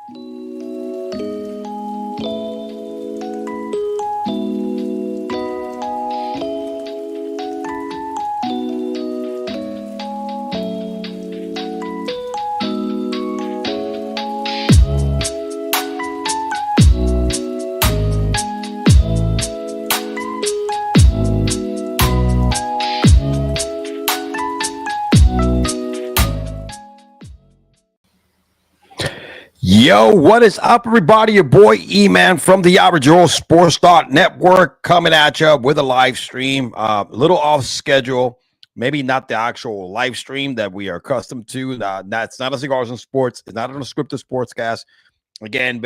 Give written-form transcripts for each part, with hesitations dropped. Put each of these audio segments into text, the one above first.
Yo, what is up, everybody? Your boy E-Man from the Average Joe Sports Network coming at you with a live stream. A little off schedule, maybe not the actual live stream that we are accustomed to. That's not a Cigars and Sports. It's not an unscripted sportscast. Again,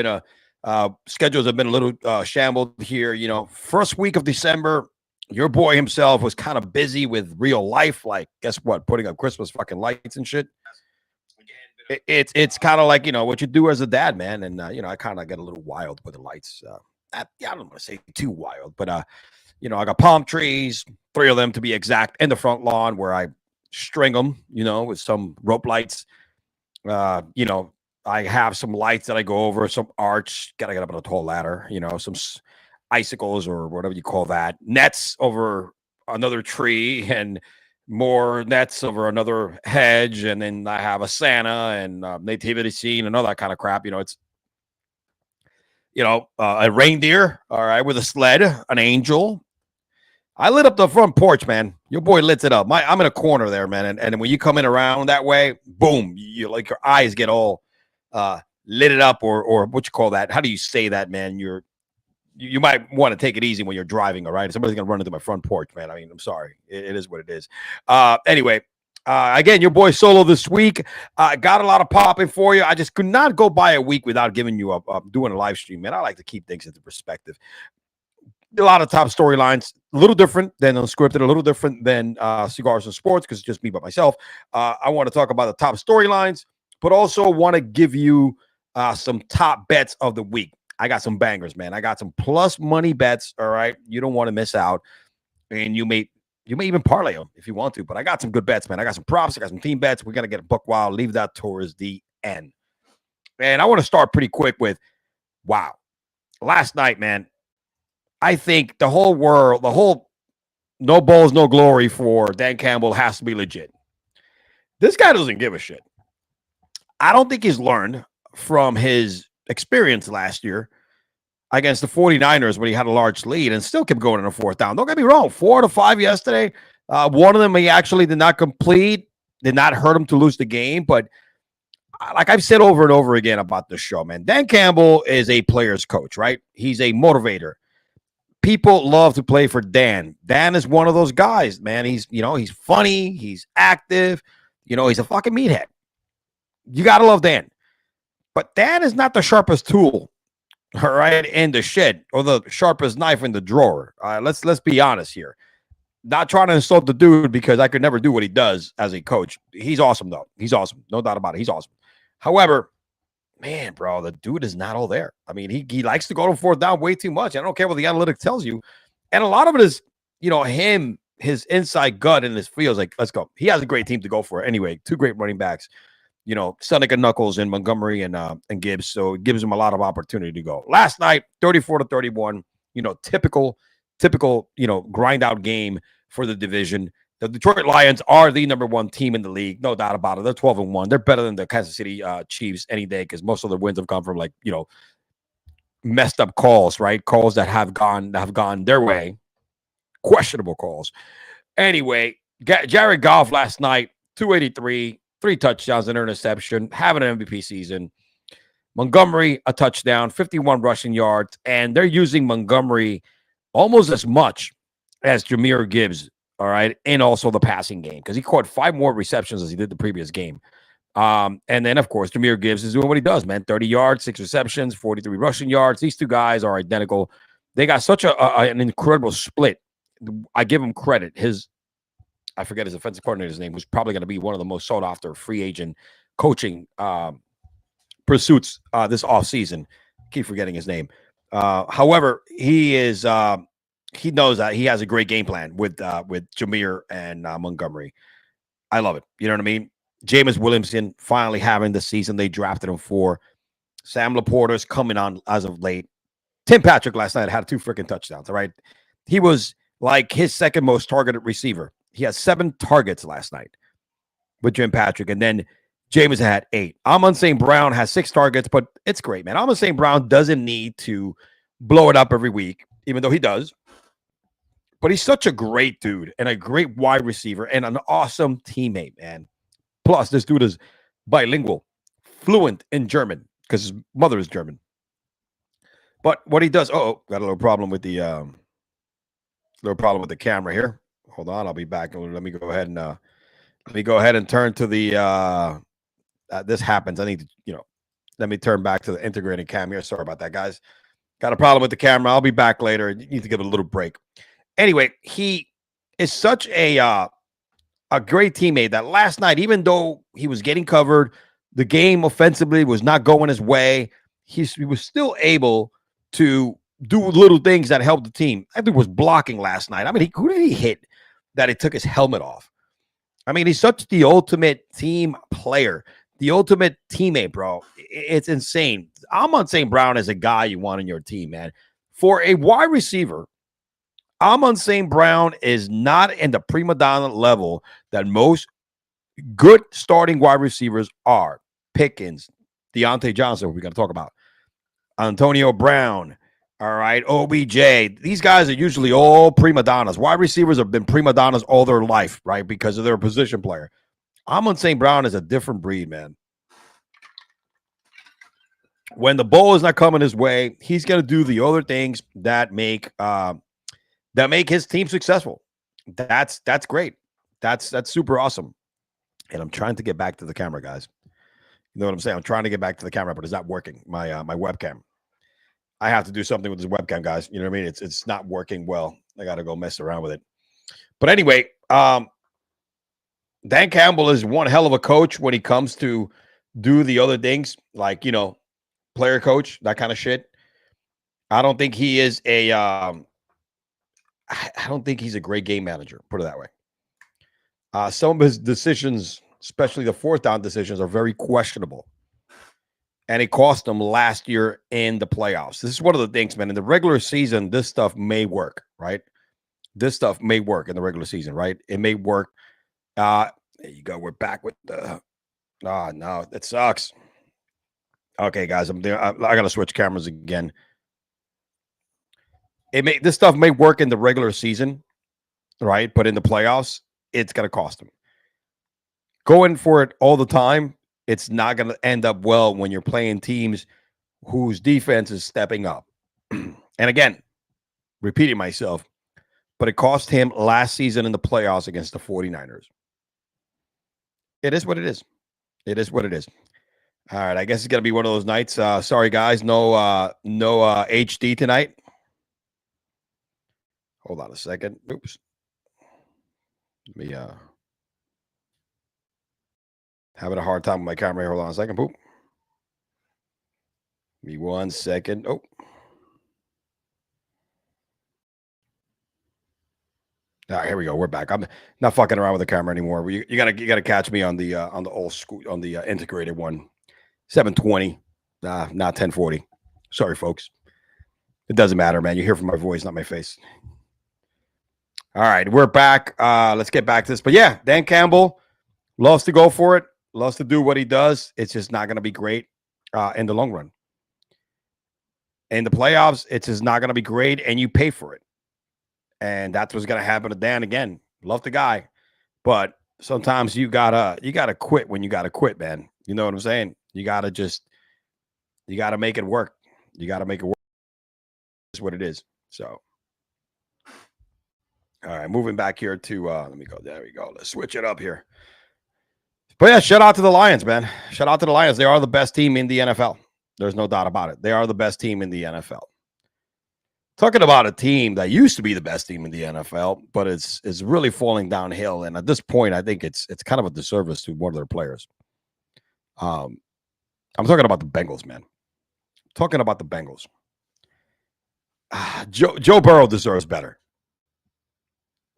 schedules have been a little shambled here. You know, first week of December, your boy himself was kind of busy with real life. Like, guess what? Putting up Christmas fucking lights and shit. It's kind of like, you know, what you do as a dad, man. And, you know, I kind of get a little wild with the lights. I don't want to say too wild, but, you know, I got palm trees, 3 of them to be exact, in the front lawn where I string them, you know, with some rope lights. You know, I have some lights that I go over, some arch, got to get up on a tall ladder, you know, some icicles or whatever you call that, nets over another tree, and more nets over another hedge, and then I have a Santa and nativity scene and all that kind of crap. You know, it's, you know, a reindeer, all right, with a sled, an angel. I lit up the front porch, man. Your boy lit it up. I'm in a corner there, man, and when you come in around that way, boom, you like your eyes get all lit it up, or what you call that? How do you say that, man? You might want to take it easy when you're driving, all right? Somebody's going to run into my front porch, man. I mean, I'm sorry. It is what it is. Anyway, again, your boy Solo this week. Got a lot of popping for you. I just could not go by a week without giving you doing a live stream, man. I like to keep things into perspective. A lot of top storylines, a little different than unscripted, a little different than Cigars and Sports, because it's just me by myself. I want to talk about the top storylines, but also want to give you some top bets of the week. I got some bangers, man. I got some plus money bets. All right. You don't want to miss out. And you may even parlay them if you want to, but I got some good bets, man. I got some props. I got some team bets. We're going to get a buck wild. Leave that towards the end. And I want to start pretty quick with, wow. Last night, man, I think the whole no balls, no glory for Dan Campbell has to be legit. This guy doesn't give a shit. I don't think he's learned from his experience last year against the 49ers when he had a large lead and still kept going in a 4th down. Don't get me wrong, 4 to 5 yesterday. One of them he actually did not complete, did not hurt him to lose the game. But like I've said over and over again about this show, man, Dan Campbell is a player's coach, right? He's a motivator. People love to play for Dan. Dan is one of those guys, man. He's funny, he's active, he's a fucking meathead. You got to love Dan. But Dan is not the sharpest tool, all right, in the shed, or the sharpest knife in the drawer. Let's be honest here. Not trying to insult the dude, because I could never do what he does as a coach. He's awesome, though. He's awesome. No doubt about it. He's awesome. However, man, bro, the dude is not all there. I mean, he likes to go to 4th down way too much. I don't care what the analytics tells you. And a lot of it is, his inside gut and his feels like, let's go. He has a great team to go for anyway. 2 great running backs. Seneca Knuckles and Montgomery and Gibbs. So it gives him a lot of opportunity to go. Last night, 34-31, typical, grind out game for the division. The Detroit Lions are the number 1 team in the league. No doubt about it. They're 12-1. They're better than the Kansas City Chiefs any day, because most of the wins have come from messed up calls, right? Calls that have gone their way. Questionable calls. Anyway, Jared Goff last night, 283. 3 touchdowns, an interception, having an MVP season. Montgomery, a touchdown, 51 rushing yards, and they're using Montgomery almost as much as Jahmyr Gibbs, all right, and also the passing game, because he caught 5 more receptions as he did the previous game. And then, of course, Jahmyr Gibbs is doing what he does, man. 30 yards, 6 receptions, 43 rushing yards. These 2 guys are identical. They got such an incredible split. I give him credit. I forget his offensive coordinator's name, who's probably going to be one of the most sought after free agent coaching pursuits this offseason. Keep forgetting his name. However, he knows that he has a great game plan with Jahmyr and Montgomery. I love it. You know what I mean? Jameis Williamson finally having the season they drafted him for. Sam Laporta's coming on as of late. Tim Patrick last night had 2 freaking touchdowns. All right. He was like his second most targeted receiver. He had 7 targets last night with Jim Patrick. And then Jameis had 8. Amon St. Brown has 6 targets, but it's great, man. Amon St. Brown doesn't need to blow it up every week, even though he does. But he's such a great dude and a great wide receiver and an awesome teammate, man. Plus, this dude is bilingual, fluent in German because his mother is German. But what he does, got a little problem with the camera here. Hold on, I'll be back. Let me go ahead and turn to the. This happens. I need to, let me turn back to the integrated cam here. Sorry about that, guys. Got a problem with the camera. I'll be back later. You need to give it a little break. Anyway, he is such a great teammate that last night, even though he was getting covered, the game offensively was not going his way. He was still able to do little things that helped the team. I think was blocking last night. I mean, who did he hit that it took his helmet off? I mean, he's such the ultimate team player, the ultimate teammate, bro. It's insane. Amon St. Brown is a guy you want on your team, man. For a wide receiver, Amon St. Brown is not in the prima donna level that most good starting wide receivers are. Pickens, Dionte Johnson, we're going to talk about. Antonio Brown, all right, OBJ. These guys are usually all prima donnas. Wide receivers have been prima donnas all their life, right, because of their position player. Amon St. Brown is a different breed, man. When the ball is not coming his way, he's going to do the other things that make his team successful. That's great. That's super awesome. And I'm trying to get back to the camera, guys. You know what I'm saying? I'm trying to get back to the camera, but it's not working. My my webcam. I have to do something with this webcam, guys. You know what I mean? It's not working well. I got to go mess around with it. But anyway, Dan Campbell is one hell of a coach when he comes to do the other things, like, player coach, that kind of shit. I don't think he is I don't think he's a great game manager, put it that way. Some of his decisions, especially the 4th down decisions, are very questionable. And it cost them last year in the playoffs. This is one of the things, man. In the regular season, this stuff may work, right? This stuff may work in the regular season, right? It may work. There you go. We're back with the. Oh, no, that sucks. Okay, guys, I got to switch cameras again. This stuff may work in the regular season, right? But in the playoffs, it's going to cost them. Going for it all the time, it's not going to end up well when you're playing teams whose defense is stepping up. And again, repeating myself, but it cost him last season in the playoffs against the 49ers. It is what it is. It is what it is. All right, I guess it's going to be one of those nights. Sorry, guys, no HD tonight. Hold on a second. Oops. Let me having a hard time with my camera here. Hold on a second. Boop. Give me 1 second. Oh. All right, here we go. We're back. I'm not fucking around with the camera anymore. You gotta catch me on the old school, on the integrated one. 720. Not 1040. Sorry, folks. It doesn't matter, man. You hear from my voice, not my face. All right, we're back. Let's get back to this. But yeah, Dan Campbell loves to go for it, loves to do what he does. It's just not going to be great in the long run. In the playoffs, it's just not going to be great, and you pay for it. And that's what's going to happen to Dan again. Love the guy, but sometimes you gotta quit when you gotta quit, man. You know what I'm saying? You gotta make it work. You gotta make it work. That's what it is. So, all right, moving back here to let me go. There we go. Let's switch it up here. But yeah, shout out to the Lions, man. Shout out to the Lions. They are the best team in the NFL. There's no doubt about it. They are the best team in the NFL. Talking about a team that used to be the best team in the NFL, but it's really falling downhill. And at this point, I think it's kind of a disservice to one of their players. I'm talking about the Bengals, man. Talking about the Bengals. Joe Burrow deserves better.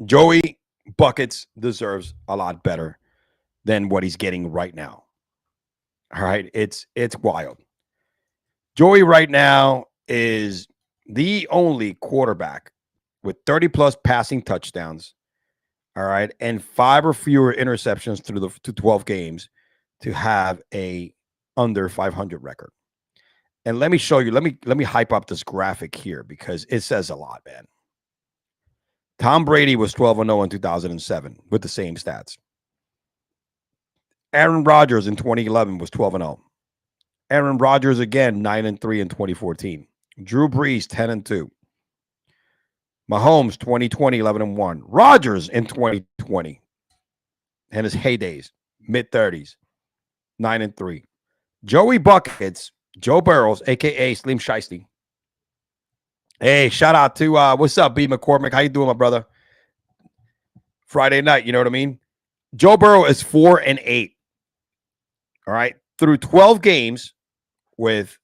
Joey Buckets deserves a lot better than what he's getting right now. All right, it's wild. Joey right now is the only quarterback with 30 plus passing touchdowns. All right. And 5 or fewer interceptions through to 12 games to have a under 500 record. And let me show you, let me hype up this graphic here because it says a lot, man. Tom Brady was 12-0 in 2007 with the same stats. Aaron Rodgers in 2011 was 12-0. Aaron Rodgers again 9-3 in 2014. Drew Brees 10-2. Mahomes 2020 11-1. Rodgers in 2020 and his heydays, mid-30s, 9-3. Joey Buckets, Joe Burrows, aka Slim Shiesty. Hey, shout out to what's up, B McCormick? How you doing, my brother? Friday night, you know what I mean? Joe Burrow is 4-8. All right, through 12 games with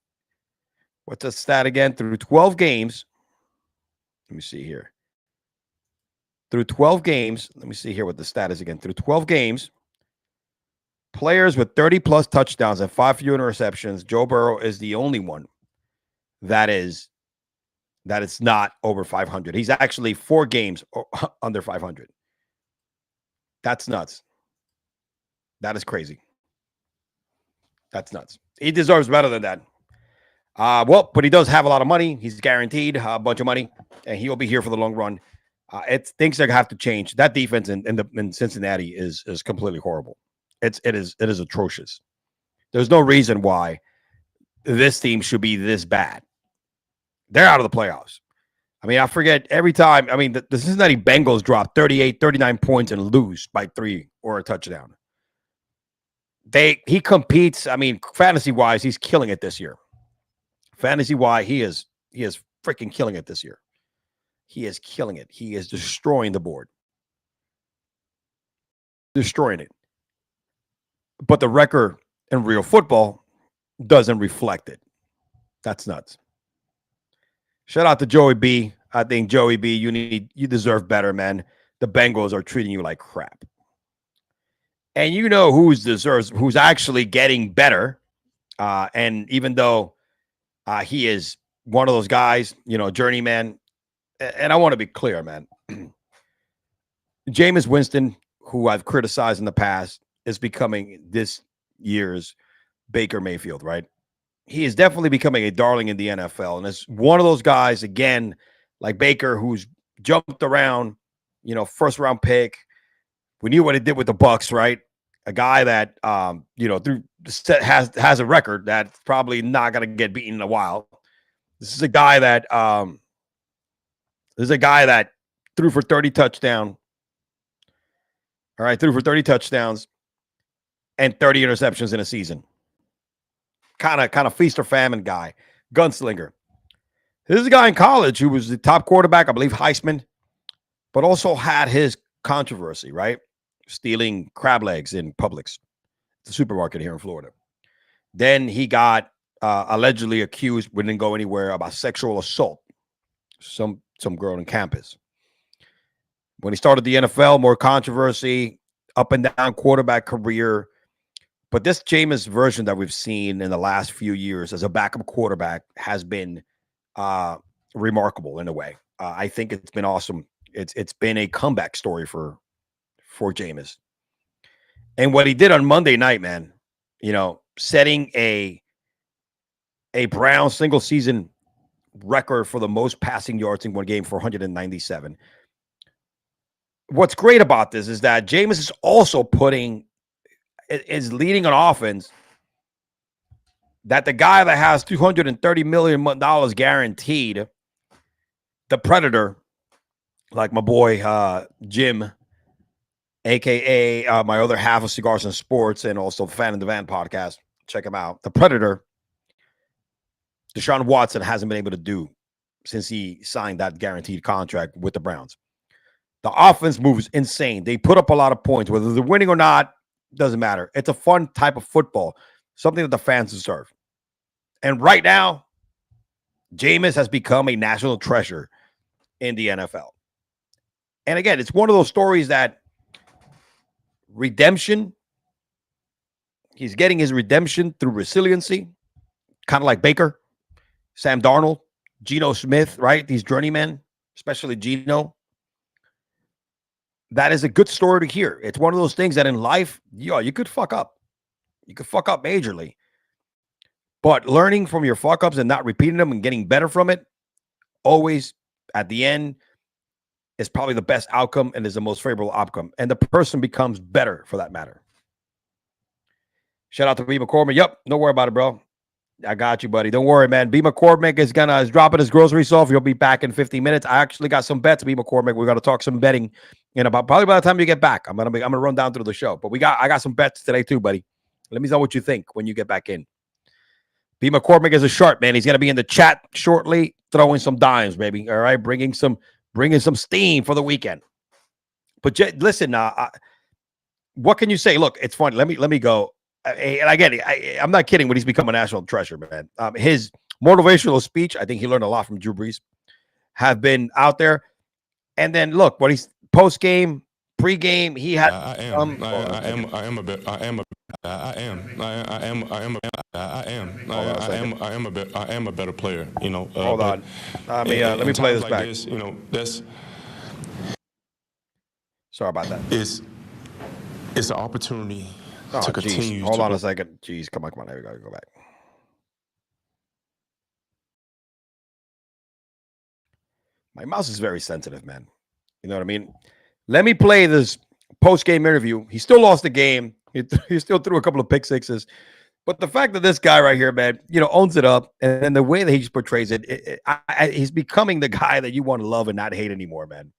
what's the stat again? Through 12 games. Let me see here. Through 12 games, let me see here what the stat is again. Through 12 games, players with 30 plus touchdowns and 5 fewer interceptions, Joe Burrow is the only one that is not over 500. He's actually 4 games under 500. That's nuts. That is crazy. That's nuts. He deserves better than that. Well, but he does have a lot of money. He's guaranteed a bunch of money, and he'll be here for the long run. It's things that have to change. That defense in Cincinnati is completely horrible. It is atrocious. There's no reason why this team should be this bad. They're out of the playoffs. I mean, I forget every time. I mean, the Cincinnati Bengals drop 38, 39 points and lose by 3 or a touchdown. He competes. I mean, fantasy-wise, he's killing it this year. Fantasy-wise, he is freaking killing it this year. He is killing it. He is destroying the board. Destroying it. But the record in real football doesn't reflect it. That's nuts. Shout out to Joey B. I think Joey B, you deserve better, man. The Bengals are treating you like crap. And you know who's actually getting better. And even though he is one of those guys, journeyman, and I want to be clear, man. Jameis Winston, who I've criticized in the past, is becoming this year's Baker Mayfield, right? He is definitely becoming a darling in the NFL. And it's one of those guys, again, like Baker, who's jumped around, first round pick. We knew what he did with the Bucks, right? A guy that, has a record that's probably not going to get beaten in a while. This is a guy that threw for 30 touchdowns. All right, threw for 30 touchdowns and 30 interceptions in a season. Kind of feast or famine guy, gunslinger. This is a guy in college who was the top quarterback, I believe Heisman, but also had his controversy, right? Stealing crab legs in Publix, the supermarket here in Florida. Then he got allegedly accused, didn't go anywhere, about sexual assault. Some girl on campus. When he started the NFL, more controversy, up and down quarterback career. But this Jameis version that we've seen in the last few years as a backup quarterback has been remarkable in a way. I think it's been awesome. It's been a comeback story for Jameis. And what he did on Monday night, man, setting a Brown single season record for the most passing yards in one game for 197. What's great about this is that Jameis is also is leading an offense that the guy that has $230 million guaranteed, the Predator, like my boy Jim, a.k.a. my other half of Cigars and Sports, and also Fan in the Van podcast. Check him out. The Predator, Deshaun Watson hasn't been able to do since he signed that guaranteed contract with the Browns. The offense moves insane. They put up a lot of points. Whether they're winning or not, doesn't matter. It's a fun type of football, something that the fans deserve. And right now, Jameis has become a national treasure in the NFL. And again, it's one of those stories that redemption, he's getting his redemption through resiliency, kind of like Baker. Sam Darnold, Geno Smith, right? These journeymen, especially Geno. That is a good story to hear. It's one of those things that in life, you could fuck up. You could fuck up majorly. But learning from your fuck ups and not repeating them and getting better from it, always at the end, is probably the best outcome and is the most favorable outcome. And the person becomes better for that matter. Shout out to B. McCormick. Yep, don't worry about it, bro. I got you, buddy. Don't worry, man. B. McCormick is dropping his groceries off. He'll be back in 50 minutes. I actually got some bets, B. McCormick. We're gonna talk some betting in probably by the time you get back. I'm gonna run down through the show. But I got some bets today too, buddy. Let me know what you think when you get back in. B. McCormick is a sharp man. He's gonna be in the chat shortly, throwing some dimes, baby. All right, bringing some steam for the weekend. But listen, what can you say? Look, it's funny. Let me go. And I get it. I'm not kidding when he's become a national treasure, man. His motivational speech, I think he learned a lot from Drew Brees, have been out there. And then look, when he's post game, pre game, he had. I am a better player. You know. Hold on. Let me play this back. This, you know, that's. Sorry about that. It's an opportunity. To continue. Hold on a second. Jeez, come on. There we go. Go back. My mouse is very sensitive, man. You know what I mean? Let me play this post-game interview. He still lost the game. He still threw a couple of pick sixes. But the fact that this guy right here, man, owns it up, and then the way that he just portrays it, he's becoming the guy that you want to love and not hate anymore, man.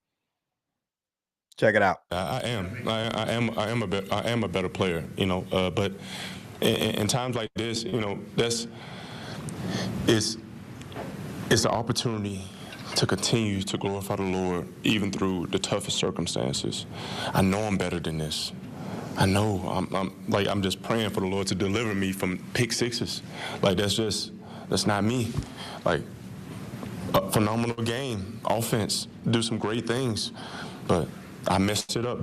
Check it out. I am a better player, but in times like this, it's an opportunity to continue to glorify the Lord even through the toughest circumstances. I know I'm better than this. I know I'm just praying for the Lord to deliver me from pick sixes. Like that's not me. Like a phenomenal game, offense, do some great things, but I messed it up.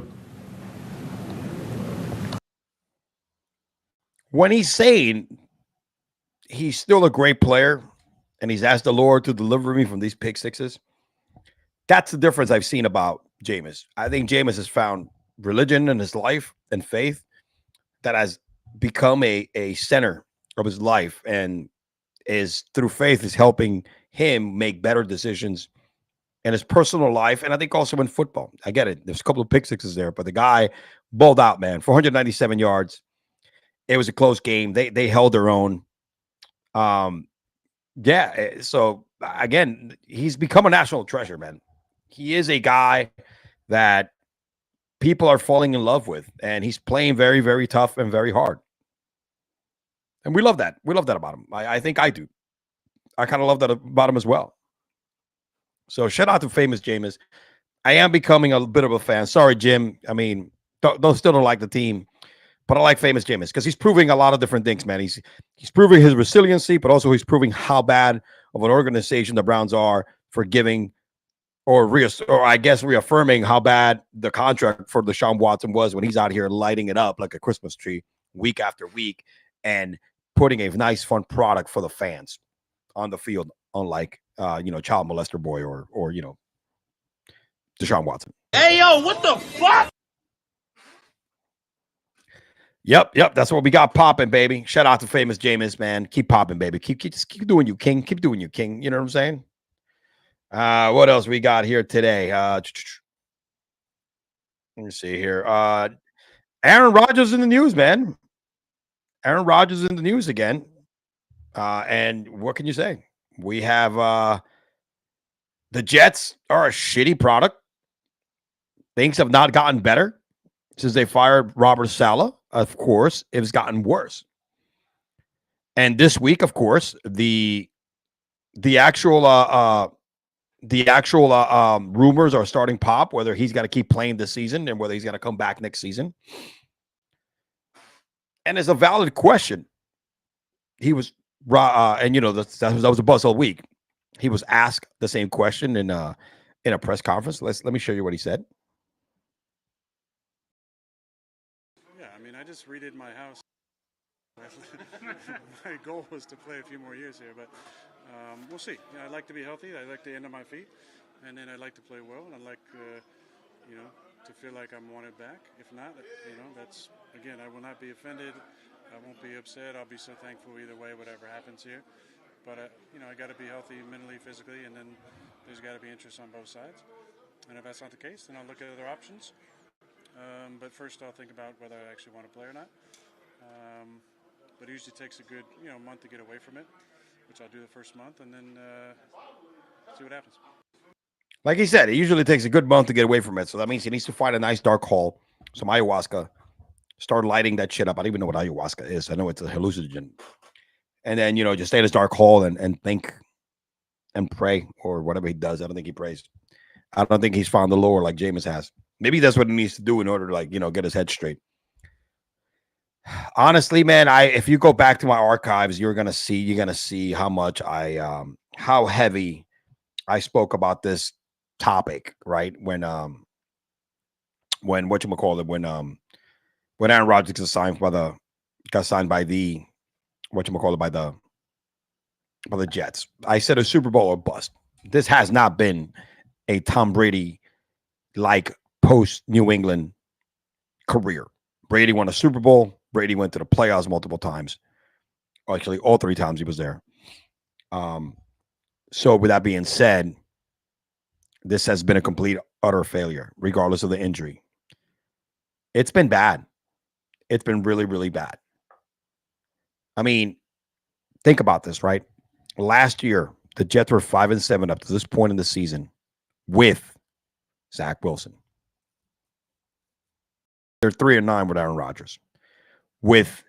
When he's saying he's still a great player and he's asked the Lord to deliver me from these pick sixes, that's the difference I've seen about Jameis. I think Jameis has found religion in his life and faith that has become a center of his life, and is through faith is helping him make better decisions in his personal life, and I think also in football. I get it. There's a couple of pick sixes there, but the guy balled out, man. 497 yards. It was a close game. They held their own. Yeah. So again, he's become a national treasure, man. He is a guy that people are falling in love with, and he's playing very, very tough and very hard. And we love that. We love that about him. I think I do. I kind of love that about him as well. So shout out to famous Jameis. I am becoming a bit of a fan. Sorry, Jim. I mean, still don't like the team, but I like famous Jameis because he's proving a lot of different things, man. He's proving his resiliency, but also he's proving how bad of an organization the Browns are for giving or I guess reaffirming how bad the contract for Deshaun Watson was when he's out here lighting it up like a Christmas tree week after week and putting a nice, fun product for the fans on the field, unlike child molester boy or Deshaun Watson. Hey, yo, what the fuck? Yep. That's what we got popping, baby. Shout out to famous Jameis, man. Keep popping, baby. Keep doing you, King. Keep doing you, King. You know what I'm saying? What else we got here today? Let me see here. Aaron Rodgers in the news, man. Aaron Rodgers in the news again. And what can you say? We have the Jets are a shitty product. Things have not gotten better since they fired Robert Saleh. Of course, it's gotten worse. And this week, of course, the actual rumors are starting pop whether he's got to keep playing this season and whether he's going to come back next season. And it's a valid question. He was that was a buzz all week. He was asked the same question in a press conference. Let me show you what he said. Yeah, I mean, I just redid my house. My goal was to play a few more years here, but we'll see. I'd like to be healthy. I'd like to end on my feet, and then I'd like to play well. And I'd like, to feel like I'm wanted back. If not, that's, again, I will not be offended. I won't be upset. I'll be so thankful either way, whatever happens here. But, I got to be healthy mentally, physically, and then there's got to be interest on both sides. And if that's not the case, then I'll look at other options. But first I'll think about whether I actually want to play or not. But it usually takes a good, month to get away from it, which I'll do the first month, and then see what happens. Like he said, it usually takes a good month to get away from it. So that means he needs to find a nice dark hole, some ayahuasca, start lighting that shit up. I don't even know what ayahuasca is. I know it's a hallucinogen. And then, just stay in his dark hole and think and pray or whatever he does. I don't think he prays. I don't think he's found the Lord like Jameis has. Maybe that's what he needs to do in order to, get his head straight. Honestly, man, if you go back to my archives, you're gonna see how much how heavy I spoke about this topic, right? When whatchamacallit, when Aaron Rodgers got signed by the Jets. I said a Super Bowl or bust. This has not been a Tom Brady like post New England career. Brady won a Super Bowl. Brady went to the playoffs multiple times. Actually, all 3 times he was there. So with that being said, this has been a complete, utter failure, regardless of the injury. It's been bad. It's been really, really bad. I mean, think about this, right? Last year, the Jets were 5-7 up to this point in the season with Zach Wilson. They're 3-9 with Aaron Rodgers. With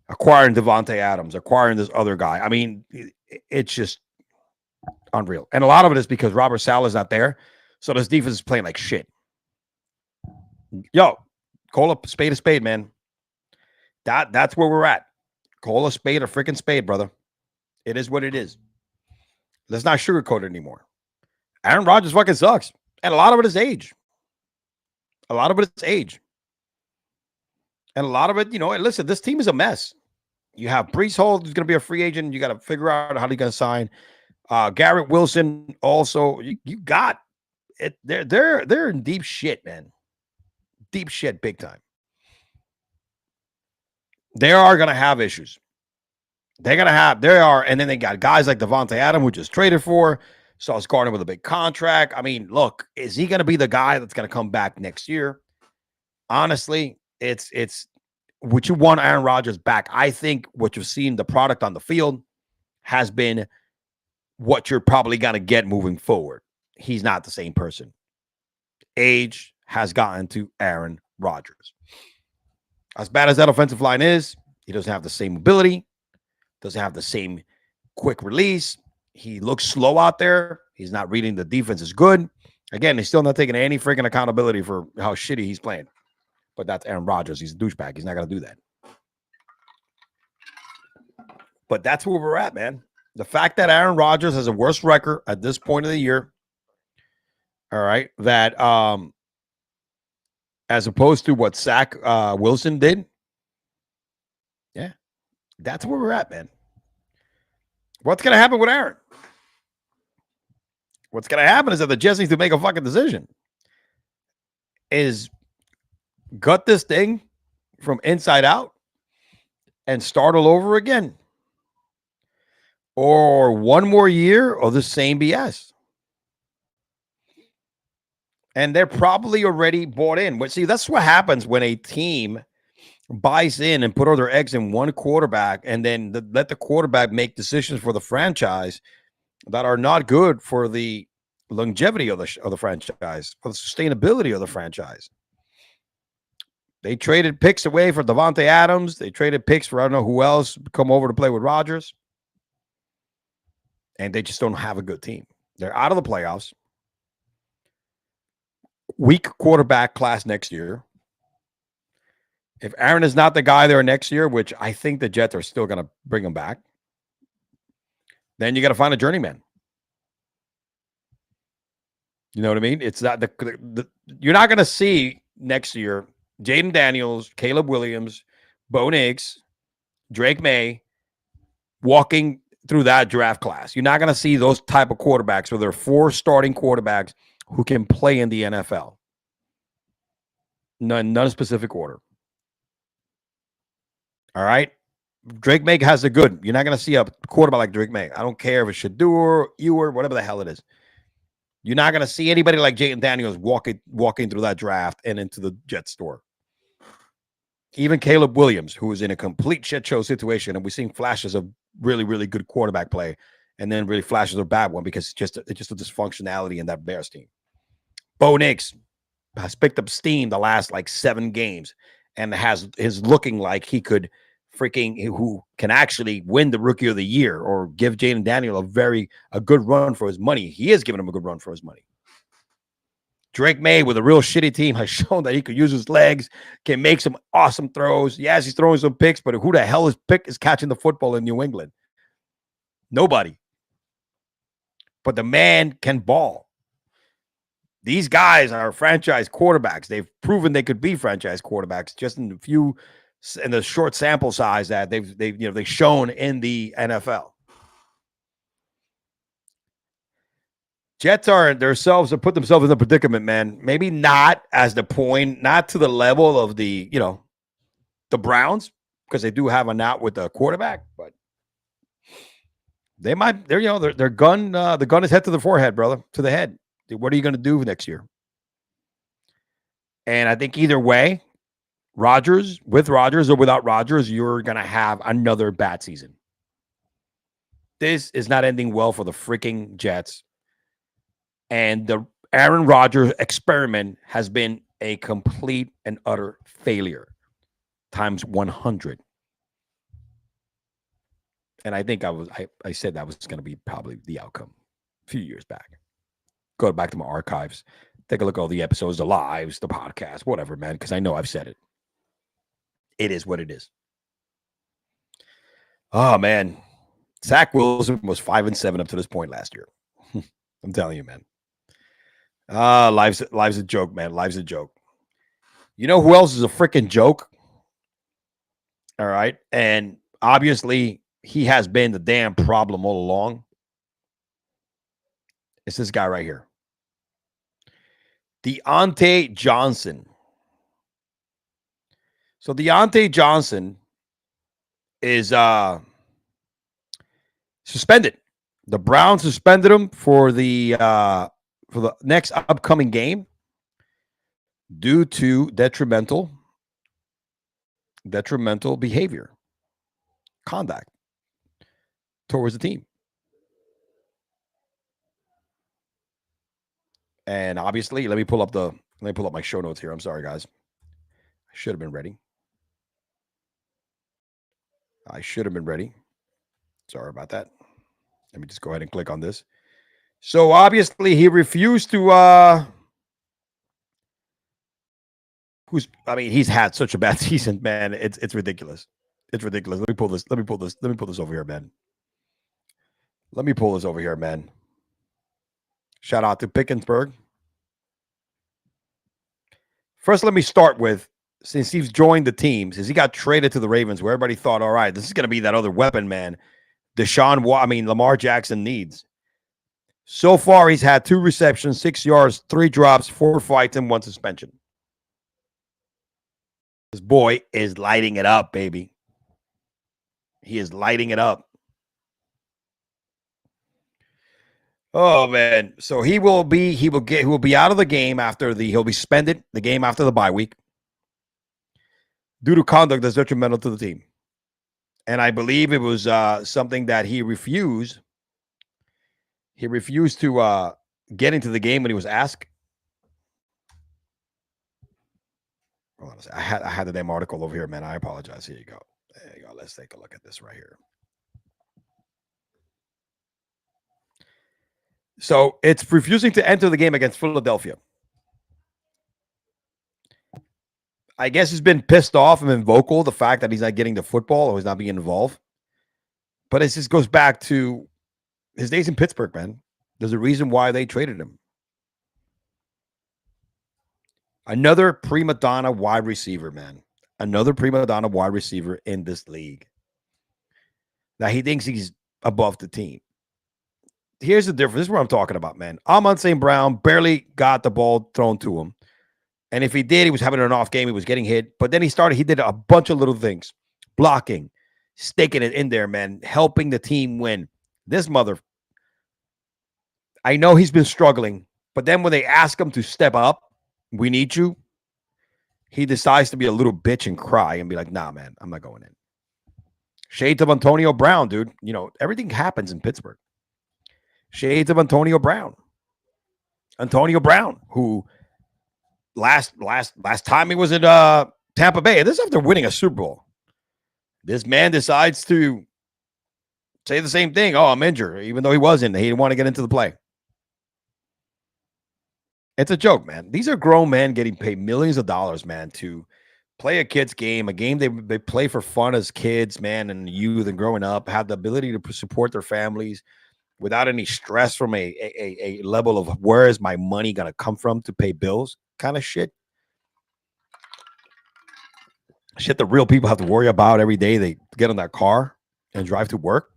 acquiring Dionte Adams, acquiring this other guy. I mean, it's just unreal. And a lot of it is because Robert Saleh's not there. So this defense is playing like shit. Yo, call a spade, man. That's where we're at. Call a freaking spade, brother. It is what it is. Let's not sugarcoat it anymore. Aaron Rodgers fucking sucks. And a lot of it is age. And a lot of it, listen, this team is a mess. You have Breece Hall, who's going to be a free agent. You got to figure out how they're going to sign. Garrett Wilson also. You got it. They're in deep shit, man. Deep shit, big time. They are going to have issues. And then they got guys like Devontae Adams, who just traded for. Sauce Gardner with a big contract. I mean, look, is he going to be the guy that's going to come back next year? Honestly, it's would you want Aaron Rodgers back? I think what you've seen, the product on the field, has been what you're probably going to get moving forward. He's not the same person. Age has gotten to Aaron Rodgers. As bad as that offensive line is, he doesn't have the same ability, doesn't have the same quick release. He looks slow out there. He's not reading the defense is good. Again, he's still not taking any freaking accountability for how shitty he's playing. But that's Aaron Rodgers. He's a douchebag. He's not going to do that. But that's where we're at, man. The fact that Aaron Rodgers has a worse record at this point of the year, all right, that as opposed to what Zach Wilson did, yeah, that's where we're at, man. What's going to happen with Aaron? What's going to happen is that the Jets need to make a fucking decision. Is gut this thing from inside out and start all over again, or one more year of the same BS. And they're probably already bought in. But see, that's what happens when a team buys in and put all their eggs in one quarterback and then let the quarterback make decisions for the franchise that are not good for the longevity of the franchise, for the sustainability of the franchise. They traded picks away for Devontae Adams. They traded picks for I don't know who else to come over to play with Rodgers. And they just don't have a good team. They're out of the playoffs. Weak quarterback class next year. If Aaron is not the guy there next year, which I think the Jets are still going to bring him back, then you got to find a journeyman. You know what I mean? It's not you're not going to see next year Jaden Daniels, Caleb Williams, Bo Nix, Drake May walking through that draft class. You're not going to see those type of quarterbacks where there are 4 starting quarterbacks who can play in the NFL. None specific order. All right. Drake May has a good. You're not going to see a quarterback like Drake May. I don't care if it's Shadur, Ewer, whatever the hell it is. You're not going to see anybody like Jayden Daniels walking through that draft and into the Jet store. Even Caleb Williams, who is in a complete shit show situation, and we're seeing flashes of really, really good quarterback play, and then really flashes of bad one because it's just a dysfunctionality in that Bears team. Bo Nix has picked up steam the last like 7 games and is looking like he could who can actually win the Rookie of the Year or give Jayden Daniel a good run for his money. He is giving him a good run for his money. Drake May with a real shitty team has shown that he could use his legs, can make some awesome throws. Yes, he's throwing some picks, but who the hell is catching the football in New England? Nobody. But the man can ball. These guys are franchise quarterbacks. They've proven they could be franchise quarterbacks just in the short sample size that they've shown in the NFL. Jets have put themselves in a predicament, man. Maybe not as not to the level of the Browns, because they do have a knot with the quarterback, but they might. Their gun. The gun is head to the forehead, brother, to the head. What are you going to do next year? And I think either way, with Rodgers or without Rodgers, you're going to have another bad season. This is not ending well for the freaking Jets. And the Aaron Rodgers experiment has been a complete and utter failure times 100. And I think I said that was going to be probably the outcome a few years back. Go back to my archives. Take a look at all the episodes, the lives, the podcast, whatever, man, because I know I've said it. It is what it is. Oh, man. Zach Wilson was 5-7 up to this point last year. I'm telling you, man. Life's a joke, man. Life's a joke. You know who else is a freaking joke? All right. And obviously, he has been the damn problem all along. It's this guy right here. Dionte Johnson. So Dionte Johnson is suspended. The Browns suspended him for the next upcoming game due to detrimental behavior, conduct towards the team. And obviously, let me pull up my show notes here. I'm sorry, guys. I should have been ready. Sorry about that. Let me just go ahead and click on this. So obviously he refused to he's had such a bad season, man. It's ridiculous. It's ridiculous. Let me pull this over here, man. Shout out to Pickensburg. First, let me start with, since he's joined the team, since he got traded to the Ravens, where everybody thought, all right, this is going to be that other weapon, man. Lamar Jackson needs. So far, he's had 2 receptions, 6 yards, 3 drops, 4 fights, and 1 suspension. This boy is lighting it up, baby. He is lighting it up. Oh, man. So he will be out of the game he'll be suspended the game after the bye week due to conduct that's detrimental to the team. And I believe it was something that he refused. He refused to get into the game when he was asked. Hold on a second. I had the damn article over here, man. I apologize. Here you go. There you go. Let's take a look at this right here. So it's refusing to enter the game against Philadelphia. I guess he's been pissed off and been vocal, the fact that he's not getting the football or he's not being involved. But it just goes back to his days in Pittsburgh, man. There's a reason why they traded him. Another prima donna wide receiver, man. Another prima donna wide receiver in this league. that he thinks he's above the team. Here's the difference. This is what I'm talking about, man. Amon St. Brown barely got the ball thrown to him. And if he did, he was having an off game. He was getting hit. But then he did a bunch of little things. Blocking, sticking it in there, man, helping the team win. This mother, I know he's been struggling, but then when they ask him to step up, we need you, he decides to be a little bitch and cry and be like, nah, man, I'm not going in. Shades of Antonio Brown, dude. You know, everything happens in Pittsburgh. Shades of Antonio Brown. Antonio Brown, who last time he was in Tampa Bay, this is after winning a Super Bowl. This man decides to say the same thing. Oh, I'm injured, even though he wasn't. He didn't want to get into the play. It's a joke, man. These are grown men getting paid millions of dollars, man, to play a kid's game, a game they play for fun as kids, man, and youth and growing up, have the ability to support their families without any stress from a level of where is my money going to come from to pay bills kind of shit. Shit that real people have to worry about every day they get in that car and drive to work.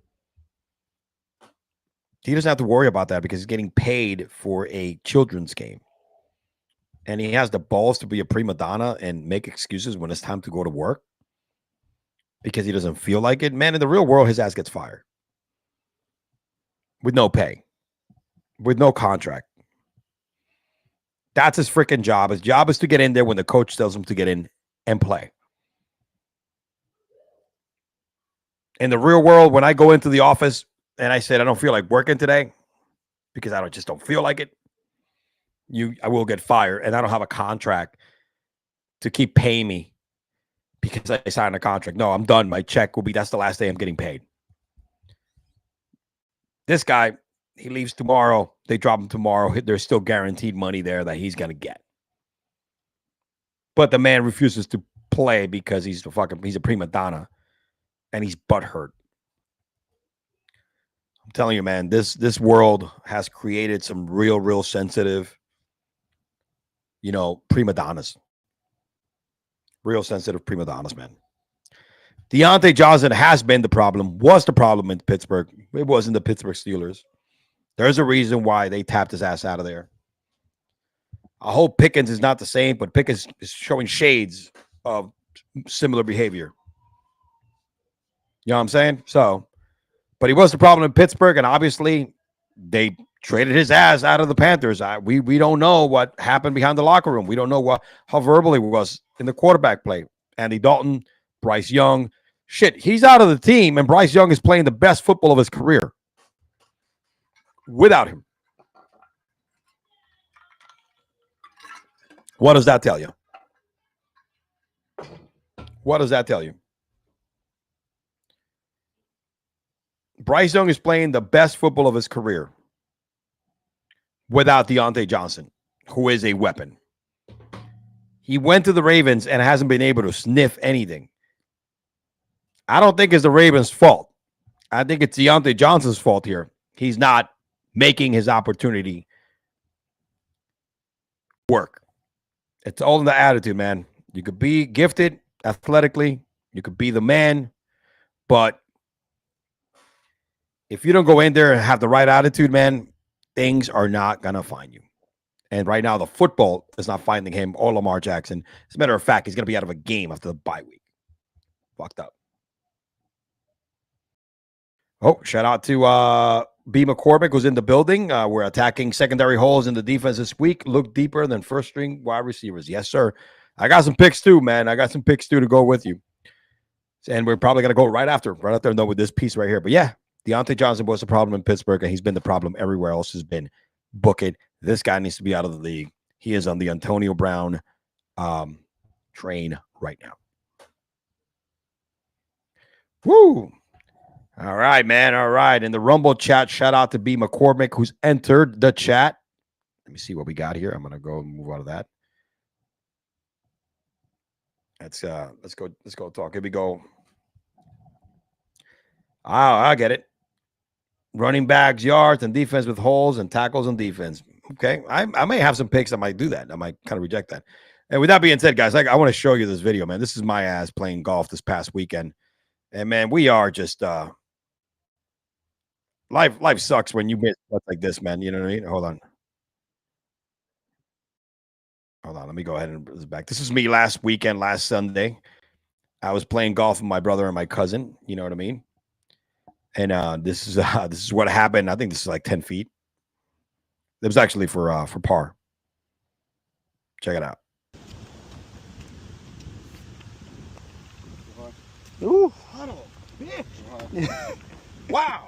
He doesn't have to worry about that because he's getting paid for a children's game. And he has the balls to be a prima donna and make excuses when it's time to go to work because he doesn't feel like it. Man, in the real world, his ass gets fired with no pay, with no contract. That's his freaking job. His job is to get in there when the coach tells him to get in and play. In the real world, when I go into the office and I said, I don't feel like working today because I just don't feel like it, I will get fired, and I don't have a contract to keep paying me because I signed a contract. No, I'm done. My check will be, that's the last day I'm getting paid. This guy, he leaves tomorrow. They drop him tomorrow. There's still guaranteed money there that he's going to get. But the man refuses to play because he's a prima donna and he's butthurt. I'm telling you, man, this world has created some real sensitive, prima donnas. Real sensitive prima donnas, man. Dionte Johnson has been the problem, was the problem in Pittsburgh. It wasn't the Pittsburgh Steelers. There's a reason why they tapped his ass out of there. I hope Pickens is not the same, but Pickens is showing shades of similar behavior. You know what I'm saying? So, but he was the problem in Pittsburgh, and obviously they traded his ass out of the Panthers. We don't know what happened behind the locker room. We don't know how verbal he was in the quarterback play. Andy Dalton, Bryce Young. Shit, he's out of the team, and Bryce Young is playing the best football of his career without him. What does that tell you? What does that tell you? Bryce Young is playing the best football of his career without Dionte Johnson, who is a weapon. He went to the Ravens and hasn't been able to sniff anything. I don't think it's the Ravens' fault. I think it's Dionte Johnson's fault here. He's not making his opportunity work. It's all in the attitude, man. You could be gifted athletically. You could be the man. But if you don't go in there and have the right attitude, man, things are not going to find you. And right now, the football is not finding him or Lamar Jackson. As a matter of fact, he's going to be out of a game after the bye week. Fucked up. Oh, shout out to B. McCormick, who's in the building. We're attacking secondary holes in the defense this week. Look deeper than first-string wide receivers. Yes, sir. I got some picks too, man. I got some picks too to go with you. And we're probably going to go right after with this piece right here. But yeah, Dionte Johnson was the problem in Pittsburgh, and he's been the problem everywhere else has been. Book it. This guy needs to be out of the league. He is on the Antonio Brown train right now. Woo! All right, man. All right. In the Rumble chat, shout out to B. McCormick, who's entered the chat. Let me see what we got here. I'm gonna go move out of that. Let's go talk. Here we go. I get it. Running backs, yards, and defense with holes, and tackles and defense. Okay. I may have some picks. I might do that. I might kind of reject that. And with that being said, guys, I want to show you this video, man. This is my ass playing golf this past weekend. And man, we are just Life sucks when you miss stuff like this, man. You know what I mean? Hold on. Let me go ahead and bring this back. This is me last weekend, last Sunday. I was playing golf with my brother and my cousin. You know what I mean? And this is what happened. I think this is like 10 feet. It was actually for par. Check it out. Ooh, huddle, bitch. Wow.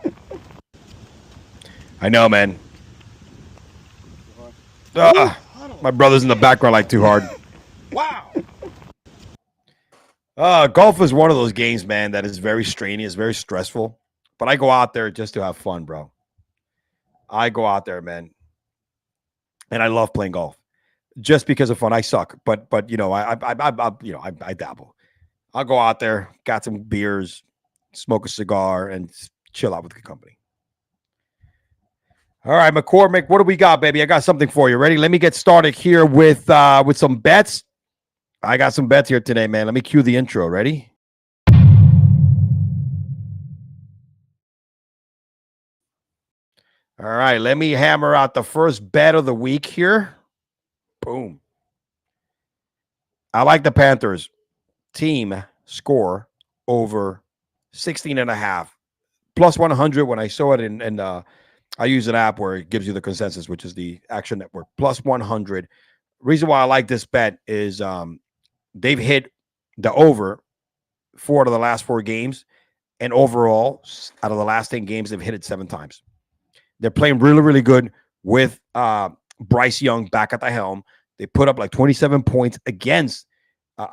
I know, man. My brother's in the background like too hard. Wow. Golf is one of those games, man, that is very strenuous, very stressful. But I go out there just to have fun, bro. I go out there, man, and I love playing golf just because of fun. I suck, but you know, I dabble. I'll go out there, got some beers, smoke a cigar, and chill out with the company. All right, McCormick, what do we got, baby? I got something for you. Ready? Let me get started here with some bets. I got some bets here today, man. Let me cue the intro. Ready? All right, let me hammer out the first bet of the week here. Boom. I like the Panthers team score over 16.5. Plus 100 when I saw it in I use an app where it gives you the consensus, which is the Action Network. Plus 100. Reason why I like this bet is they've hit the over 4 out of the last 4 games. And overall, out of the last 10 games, they've hit it 7 times. They're playing really, really good with Bryce Young back at the helm. They put up like 27 points against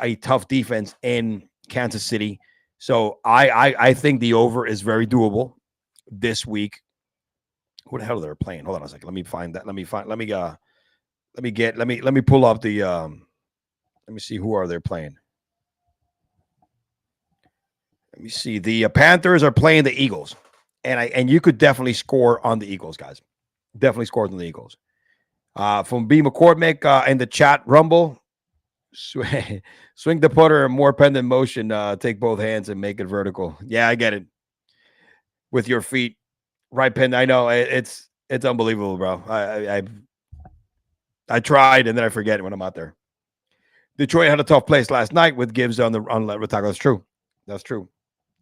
a tough defense in Kansas City. So I think the over is very doable this week. Who the hell are they playing? Hold on a second. Let me find that. Let me pull up the let me see who are they playing. Let me see. The Panthers are playing the Eagles. And you could definitely score on the Eagles, guys. Definitely scores on the Eagles. From B. McCormick in the chat, Rumble, swing the putter in more pendant motion. Take both hands and make it vertical. Yeah, I get it. With your feet, right pin. I know it's unbelievable, bro. I tried and then I forget when I'm out there. Detroit had a tough place last night with Gibbs on left tackle. That's true. That's true.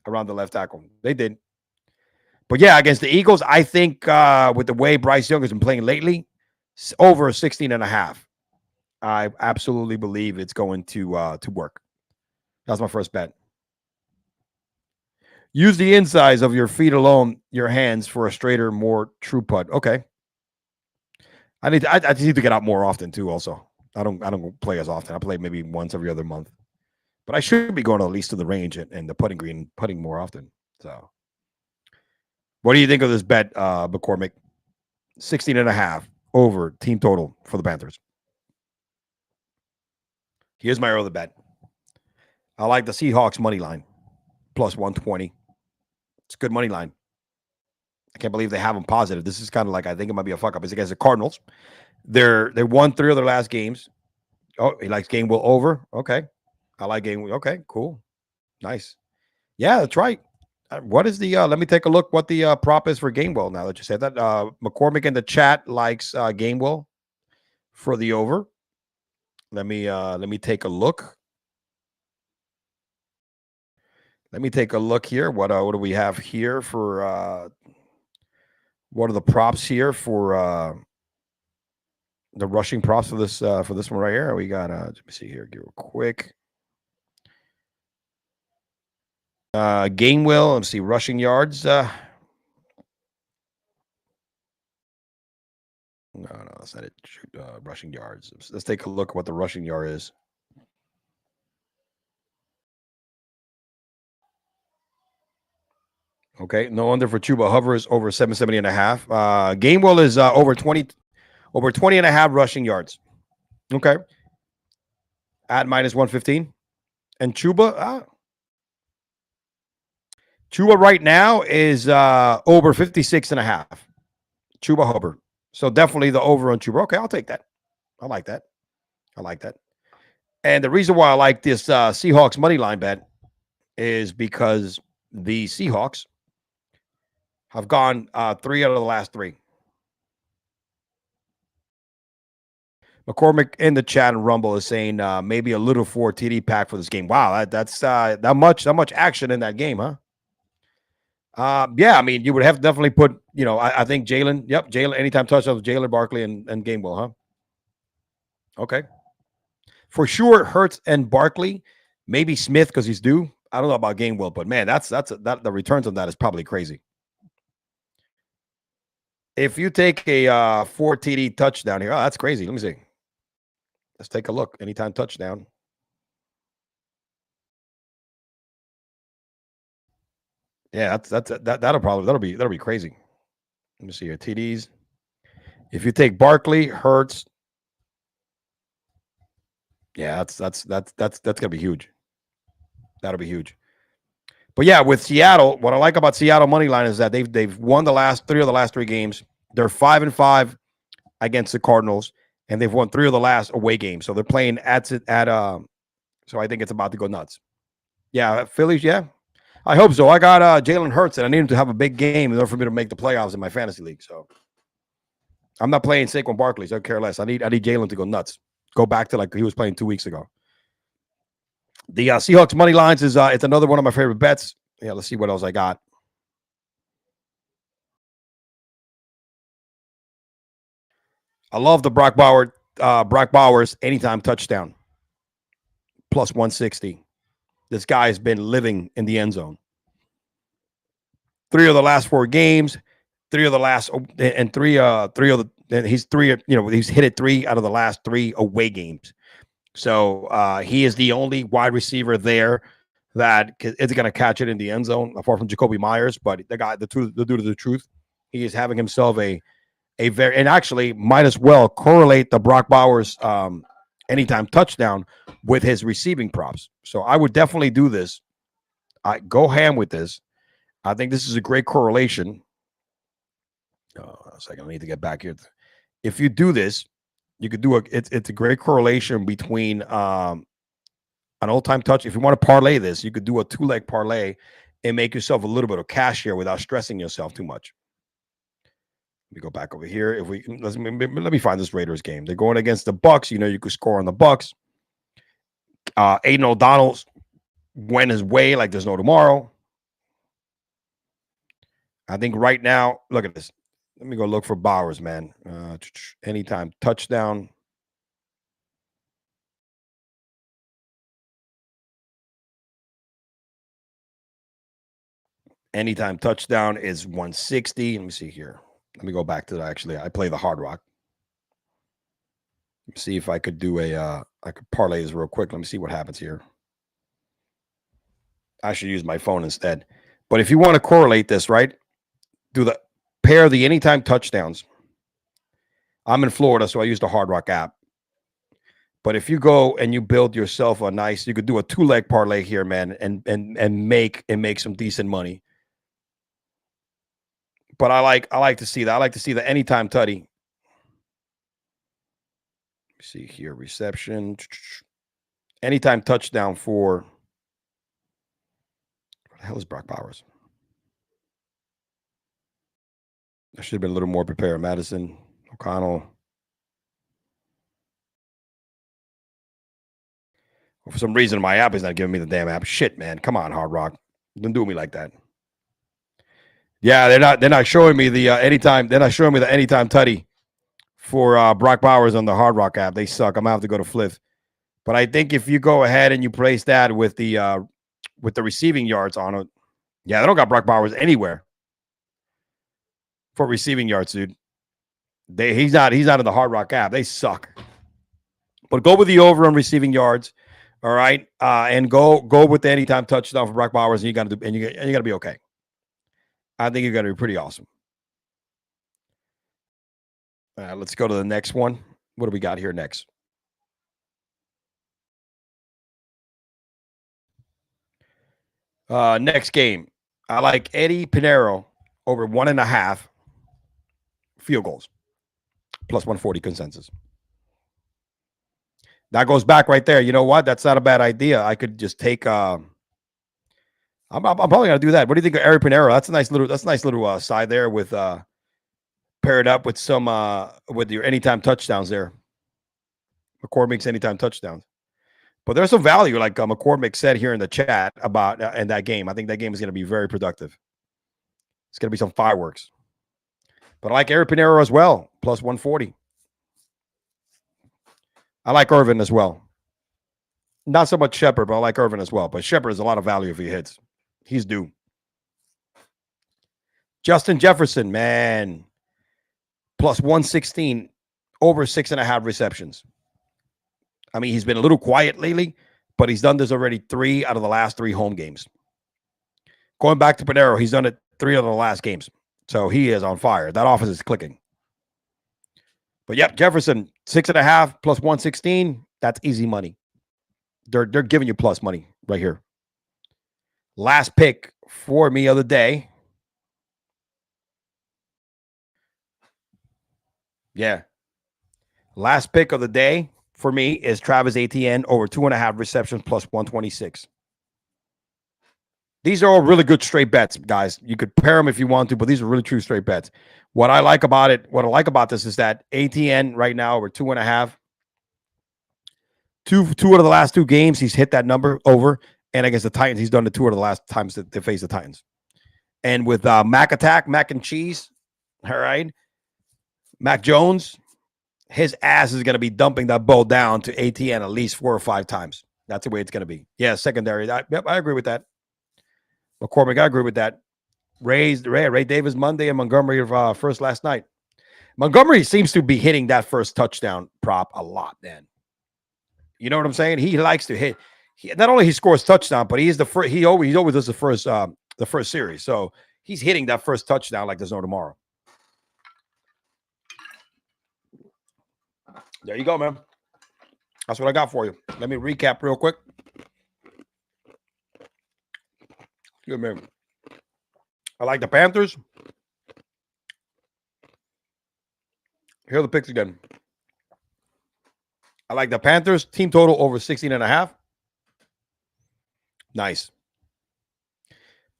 Around the left tackle, they did. But yeah, against the Eagles, I think with the way Bryce Young has been playing lately, over 16.5. I absolutely believe it's going to work. That's my first bet. Use the insides of your feet alone, your hands for a straighter, more true putt. Okay. I just need to get out more often too. Also, I don't play as often. I play maybe once every other month, but I should be going at least to the range and the putting green, putting more often. So. What do you think of this bet, McCormick? 16.5 over team total for the Panthers. Here's my other bet. I like the Seahawks money line, plus 120. It's a good money line. I can't believe they have them positive. This is kind of like, I think it might be a fuck up. It's against the Cardinals. They won 3 of their last games. Oh, he likes Gainwell over. Okay. I like Gainwell. Okay, cool. Nice. Yeah, that's right. What is the let me take a look what the prop is for Gainwell now that you said that. McCormick in the chat likes Gainwell for the over. Let me take a look. Let me take a look here. What do we have here for what are the props here for the rushing props for this one right here? We got let me see here, real quick. Gainwell, let's see, rushing yards. No, that's not it. Rushing yards. Let's take a look at what the rushing yard is. Okay, no under for Chuba. Hovers over 770.5. Gainwell is over 20 and a half rushing yards. Okay. At minus 115. And Chuba, Chuba right now is over 56.5. Chuba Hubbard. So definitely the over on Chuba. Okay, I'll take that. I like that. And the reason why I like this Seahawks money line bet is because the Seahawks I've gone 3 out of the last 3. McCormick in the chat and Rumble is saying maybe a little 4 TD pack for this game. Wow, that's that much action in that game, huh? Yeah, I mean, you would have to definitely put, I think Jalen, Jalen, anytime touchdown with Jalen Barkley and Gainwell, huh? Okay. For sure, Hurts and Barkley, maybe Smith because he's due. I don't know about Gainwell, but man, that the returns on that is probably crazy. If you take a 4 TD touchdown here, that's crazy. Let me see. Let's take a look. Anytime touchdown. Yeah, that'll be crazy. Let me see here. TDs. If you take Barkley, Hurts, yeah, that's gonna be huge. That'll be huge. But yeah, with Seattle, what I like about Seattle money line is that they've won the last 3 of the last 3 games. They're 5-5 against the Cardinals, and they've won 3 of the last away games. So they're playing at so I think it's about to go nuts. Yeah, Phillies, yeah. I hope so. I got Jalen Hurts, and I need him to have a big game in order for me to make the playoffs in my fantasy league. So I'm not playing Saquon Barkley. So I care less. I need Jalen to go nuts. Go back to like he was playing 2 weeks ago. The Seahawks money lines is it's another one of my favorite bets. Yeah, let's see what else I got. I love the Brock Bowers anytime touchdown plus 160. This guy has been living in the end zone. 3 of the last 4 games, 3 of the last and 3 of the he's hit it 3 out of the last 3 away games. So he is the only wide receiver there that is going to catch it in the end zone, apart from Jacoby Myers. But the dude of the truth, he is having himself a very, and actually might as well correlate the Brock Bowers anytime touchdown with his receiving props. So I would definitely do this. I go ham with this. I think this is a great correlation. A second, I need to get back here. If you do this, you could do it's a great correlation between an all-time touch. If you want to parlay this, you could do a 2-leg parlay and make yourself a little bit of cash here without stressing yourself too much. Let me go back over here. Let me find this Raiders game. They're going against the Bucks. You could score on the Bucks. Aiden O'Donnell's went his way like there's no tomorrow. I think right now, look at this. Let me go look for Bowers, man. Anytime touchdown. Anytime touchdown is 160. Let me see here. Let me go back to that. Actually, I play the Hard Rock. Let me see if I could do I could parlay this real quick. Let me see what happens here. I should use my phone instead. But if you want to correlate this, right? Pair the anytime touchdowns. I'm in Florida, so I use the Hard Rock app. But if you go and you build yourself you could do a 2-leg parlay here, man, and make some decent money. But I like to see that. I like to see the anytime tutty. Let me see here, reception. Anytime touchdown for what the hell is Brock Bowers? I should have been a little more prepared. Madison, O'Connell. For some reason, my app is not giving me the damn app. Shit, man. Come on, Hard Rock. Don't do me like that. Yeah, they're not showing me the anytime. They're not showing me the anytime tutty for Brock Bowers on the Hard Rock app. They suck. I'm gonna have to go to Fliff. But I think if you go ahead and you place that with the receiving yards on it, yeah, they don't got Brock Bowers anywhere for receiving yards, dude. He's not in the Hard Rock app. They suck. But go with the over on receiving yards, all right, and go with the anytime touchdown for Brock Bowers, and you got to be okay. I think you're going to be pretty awesome. Let's go to the next one. What do we got here next? Next game. I like Eddie Pinheiro over 1.5 field goals. Plus 140 consensus. That goes back right there. You know what? That's not a bad idea. I could just take I'm probably gonna do that. What do you think of Eric Pinero? That's a nice little side there with paired up with some with your anytime touchdowns there. McCormick's anytime touchdowns. But there's some value, like McCormick said here in the chat about in that game. I think that game is going to be very productive. It's going to be some fireworks. But I like Eric Pinero as well, plus 140. I like Irvin as well. Not so much Shepard, but I like Irvin as well. But Shepard is a lot of value if he hits. He's due. Justin Jefferson, man, plus 116, over 6.5 receptions. I mean, he's been a little quiet lately, but he's done this already 3 out of the last 3 home games. Going back to Pinero, he's done it 3 out of the last games. So he is on fire. That offense is clicking. But yep, Jefferson, 6.5 plus 116. That's easy money. They're giving you plus money right here. Last pick for me of the day. Yeah. Last pick of the day for me is Travis Etienne over 2.5 receptions plus 126. These are all really good straight bets, guys. You could pair them if you want to, but these are really true straight bets. What I like about this is that ATN right now over 2.5. Two out of the last 2 games, he's hit that number over. And against the Titans, he's done it 2 out of the last times that they face the Titans. And with Mac and Cheese, all right, Mac Jones, his ass is going to be dumping that ball down to ATN at least 4 or 5 times. That's the way it's going to be. Yeah, secondary. Yep, I agree with that. McCormick, I agree with that. Ray Davis Monday and Montgomery first last night. Montgomery seems to be hitting that first touchdown prop a lot, man. You know what I'm saying? He likes to hit. Not only he scores touchdown, but he is the first. He always does the first series. So he's hitting that first touchdown like there's no tomorrow. There you go, man. That's what I got for you. Let me recap real quick. Good man. I like the Panthers. Here are the picks again. I like the Panthers. Team total over 16.5. Nice.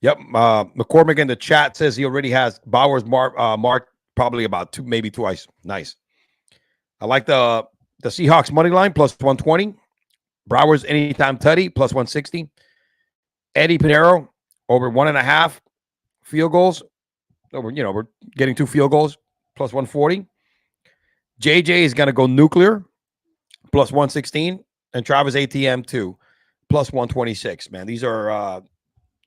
Yep. McCormick in the chat says he already has Bowers marked probably about 2, maybe twice. Nice. I like the Seahawks money line plus 120. Bowers anytime tutty plus 160. Eddie Pinero over 1.5 field goals. We're getting 2 field goals plus 140. JJ is going to go nuclear plus 116. And Travis ATM 2 plus 126. Man, these are,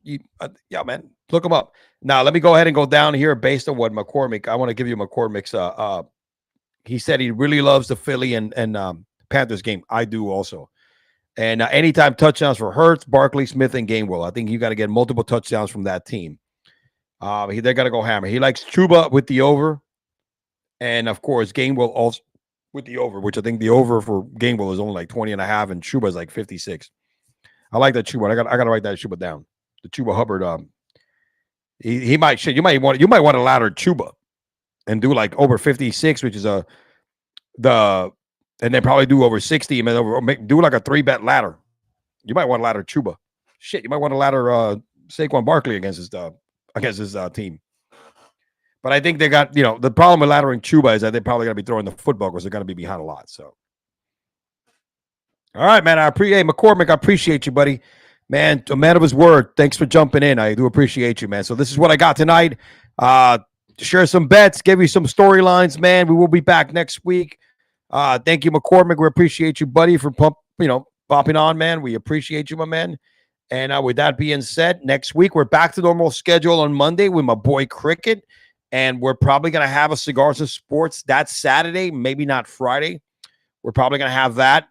yeah, man, look them up. Now, let me go ahead and go down here based on what McCormick, I want to give you McCormick's, he said he really loves the Philly and Panthers game. I do also. And anytime touchdowns for Hurts, Barkley, Smith, and Gainwell. I think you got to get multiple touchdowns from that team. They're going to go hammer. He likes Chuba with the over. And, of course, Gainwell also with the over, which I think the over for Gainwell is only like 20.5, and Chuba is like 56. I like that Chuba. I got to write that Chuba down. The Chuba Hubbard. He might shit. You might want to ladder Chuba and do like over 56, which is and then probably do over 60 and do like a 3-bet ladder. You might want to ladder Chuba. Shit, you might want to ladder Saquon Barkley against his team. But I think they got, the problem with laddering Chuba is that they're probably going to be throwing the football because they're going to be behind a lot. So, all right, man. McCormick, I appreciate you, buddy. Man, a man of his word. Thanks for jumping in. I do appreciate you, man. So this is what I got tonight. Share some bets, give you some storylines, man. We will be back next week. Thank you, McCormick. We appreciate you, buddy, for popping on, man. We appreciate you, my man. And with that being said, next week we're back to normal schedule on Monday with my boy Cricket. And we're probably going to have a Cigars of Sports that Saturday, maybe not Friday. We're probably going to have that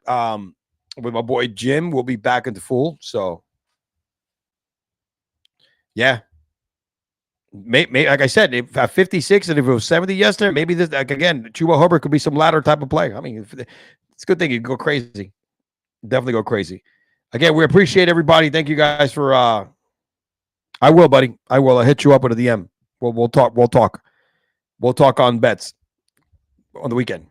with my boy Jim. We'll be back into full. So, yeah. Maybe, like I said, if at 56 and if it was 70 yesterday, maybe this, like, again, Chuba Hubbard could be some ladder type of play. I mean, it's a good thing. You can go crazy. Definitely go crazy. Again, we appreciate everybody. Thank you guys for I will, buddy. I will. I'll hit you up with a DM. We'll talk on bets on the weekend.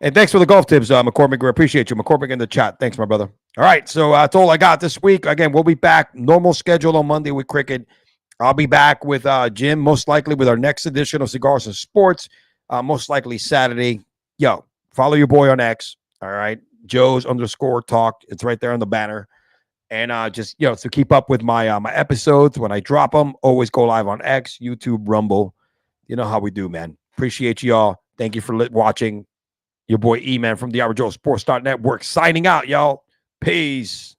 And thanks for the golf tips, McCormick. We appreciate you. McCormick in the chat. Thanks, my brother. All right, so that's all I got this week. Again, we'll be back. Normal schedule on Monday with cricket. I'll be back with Jim, most likely with our next edition of Cigars and Sports, most likely Saturday. Yo, follow your boy on X. All right, Joe's_talk. It's right there on the banner. And just, to keep up with my my episodes when I drop them, always go live on X, YouTube, Rumble. You know how we do, man. Appreciate y'all. Thank you for watching. Your boy E-Man from the Sports.net. Signing out, y'all. Peace.